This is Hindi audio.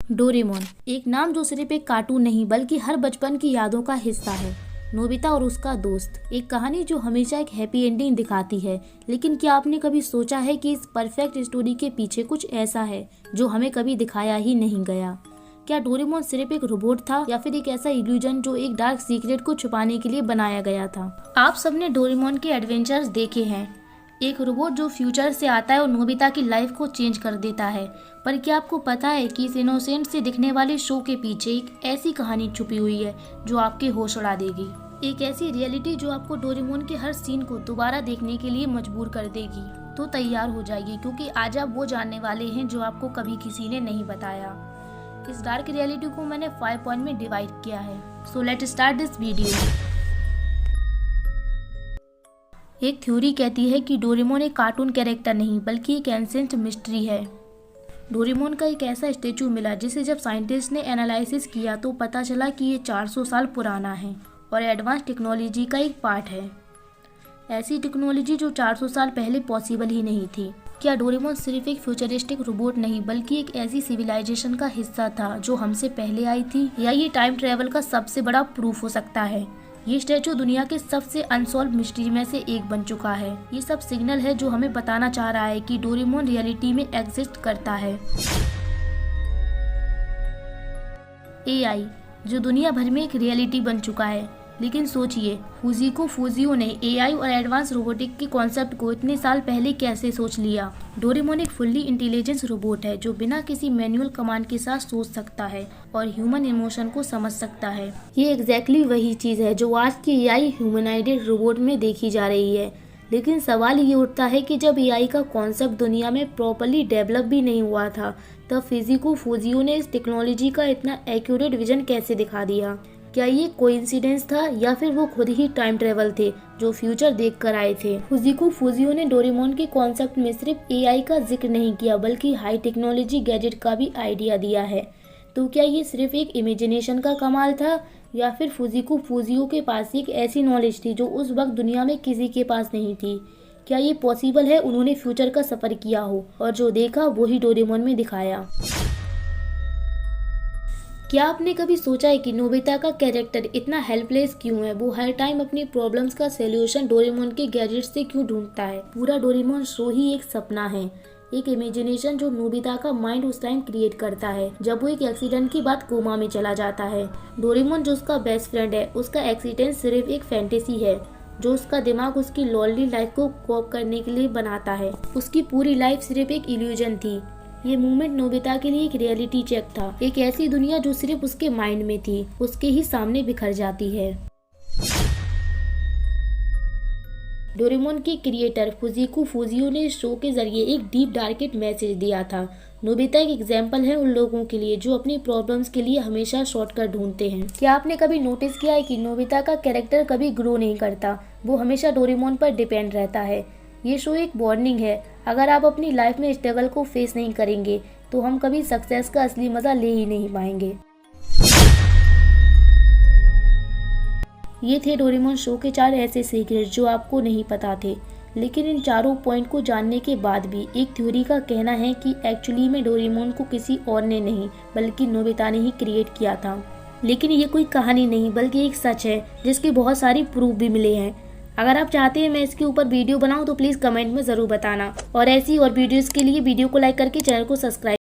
डोरेमोन, एक नाम जो सिर्फ एक कार्टून नहीं बल्कि हर बचपन की यादों का हिस्सा है। नोबिता और उसका दोस्त, एक कहानी जो हमेशा एक हैप्पी एंडिंग दिखाती है। लेकिन क्या आपने कभी सोचा है कि इस परफेक्ट स्टोरी के पीछे कुछ ऐसा है जो हमें कभी दिखाया ही नहीं गया? क्या डोरेमोन सिर्फ एक रोबोट था या फिर एक ऐसा इल्यूजन जो एक डार्क सीक्रेट को छुपाने के लिए बनाया गया था? आप सबने डोरेमोन के एडवेंचर्स देखे हैं, एक रोबोट जो फ्यूचर से आता है और नोबिता की लाइफ को चेंज कर देता है। पर क्या आपको पता है कि इस इनोसेंट से दिखने वाले शो के पीछे एक ऐसी कहानी छुपी हुई है जो आपके होश उड़ा देगी? एक ऐसी रियलिटी जो आपको डोरेमोन के हर सीन को दोबारा देखने के लिए मजबूर कर देगी। तो तैयार हो जाइए, क्योंकि आज आप वो जानने वाले हैं जो आपको कभी किसी ने नहीं बताया। इस डार्क रियलिटी को मैंने 5 पॉइंट में डिवाइड किया है। So let start this video. एक थ्योरी कहती है कि डोरेमोन एक कार्टून कैरेक्टर नहीं बल्कि एक एंशिएंट मिस्ट्री है। डोरेमोन का एक ऐसा स्टैचू मिला जिसे जब साइंटिस्ट ने एनालिसिस किया तो पता चला कि ये 400 साल पुराना है और एडवांस टेक्नोलॉजी का एक पार्ट है। ऐसी टेक्नोलॉजी जो 400 साल पहले पॉसिबल ही नहीं थी। क्या डोरेमोन सिर्फ एक फ्यूचरिस्टिक रोबोट नहीं बल्कि एक ऐसी सिविलाइजेशन का हिस्सा था जो हमसे पहले आई थी? या ये टाइम ट्रेवल का सबसे बड़ा प्रूफ हो सकता है? ये स्टैचू दुनिया के सबसे अनसॉल्व मिस्ट्री में से एक बन चुका है। ये सब सिग्नल है जो हमें बताना चाह रहा है कि डोरेमोन रियलिटी में एग्जिस्ट करता है। एआई, जो दुनिया भर में एक रियलिटी बन चुका है। लेकिन सोचिए, फुजीको फूजियो ने एआई और एडवांस रोबोटिक के कॉन्सेप्ट को इतने साल पहले कैसे सोच लिया? डोरेमोन एक फुल्ली इंटेलिजेंस रोबोट है जो बिना किसी मैनुअल कमांड के साथ सोच सकता है और ह्यूमन इमोशन को समझ सकता है। ये एग्जैक्टली वही चीज है जो आज की एआई ह्यूमनाइडेड रोबोट में देखी जा रही है। लेकिन सवाल ये उठता है कि जब एआई का कॉन्सेप्ट दुनिया में प्रॉपर्ली डेवलप भी नहीं हुआ था, तब फिजिको फूजियो ने इस टेक्नोलॉजी का इतना एक्यूरेट विजन कैसे दिखा दिया? क्या ये कोइंसिडेंस था या फिर वो खुद ही टाइम ट्रेवल थे जो फ्यूचर देख कर आए थे? फिजिको फूजियो ने डोरेमोन के कॉन्सेप्ट में सिर्फ एआई का जिक्र नहीं किया बल्कि हाई टेक्नोलॉजी गैजेट का भी आइडिया दिया है। तो क्या ये सिर्फ एक इमेजिनेशन का कमाल था या फिर फिजिको फूजियो के पास एक ऐसी नॉलेज थी जो उस वक्त दुनिया में किसी के पास नहीं थी? क्या ये पॉसिबल है उन्होंने फ्यूचर का सफर किया हो और जो देखा वही डोरेमोन में दिखाया? क्या आपने कभी सोचा है कि नोबिता का कैरेक्टर इतना हेल्पलेस क्यों है? वो हर टाइम अपनी प्रॉब्लम्स का सॉल्यूशन डोरेमोन के गैजेट्स से क्यों ढूंढता है? पूरा डोरेमोन शो ही एक सपना है, एक इमेजिनेशन जो नोबिता का माइंड उस टाइम क्रिएट करता है जब वो एक एक्सीडेंट के बाद कोमा में चला जाता है। डोरेमोन जो उसका बेस्ट फ्रेंड है, उसका एक्सीडेंट सिर्फ एक फैंटेसी है जो उसका दिमाग उसकी लॉनली लाइफ को कोप करने के लिए बनाता है। उसकी पूरी लाइफ सिर्फ एक इल्यूजन थी। ये मूवमेंट नोबिता के लिए एक रियलिटी चेक था। एक ऐसी दुनिया जो सिर्फ उसके माइंड में थी, उसके ही सामने बिखर जाती है। डोरेमोन के क्रिएटर फिजिको फूजियो ने शो के जरिए एक डीप डार्केट मैसेज दिया था। नोबिता एक एग्जाम्पल है उन लोगों के लिए जो अपनी प्रॉब्लम्स के लिए हमेशा शॉर्टकट ढूंढते हैं। क्या आपने कभी नोटिस किया है कि नोबिता का कैरेक्टर कभी ग्रो नहीं करता, वो हमेशा डोरेमोन पर डिपेंड रहता है? ये शो एक वार्निंग है, अगर आप अपनी लाइफ में स्ट्रगल को फेस नहीं करेंगे तो हम कभी सक्सेस का असली मजा ले ही नहीं पाएंगे। ये थे डोरेमोन शो के 4 ऐसे सीक्रेट जो आपको नहीं पता थे। लेकिन इन चारों पॉइंट को जानने के बाद भी एक थ्योरी का कहना है कि एक्चुअली में डोरेमोन को किसी और ने नहीं बल्कि नोबिता ने ही क्रिएट किया था। लेकिन ये कोई कहानी नहीं बल्कि एक सच है जिसके बहुत सारी प्रूफ भी मिले हैं। अगर आप चाहते हैं मैं इसके ऊपर वीडियो बनाऊं तो प्लीज कमेंट में जरूर बताना, और ऐसी और वीडियोस के लिए वीडियो को लाइक करके चैनल को सब्सक्राइब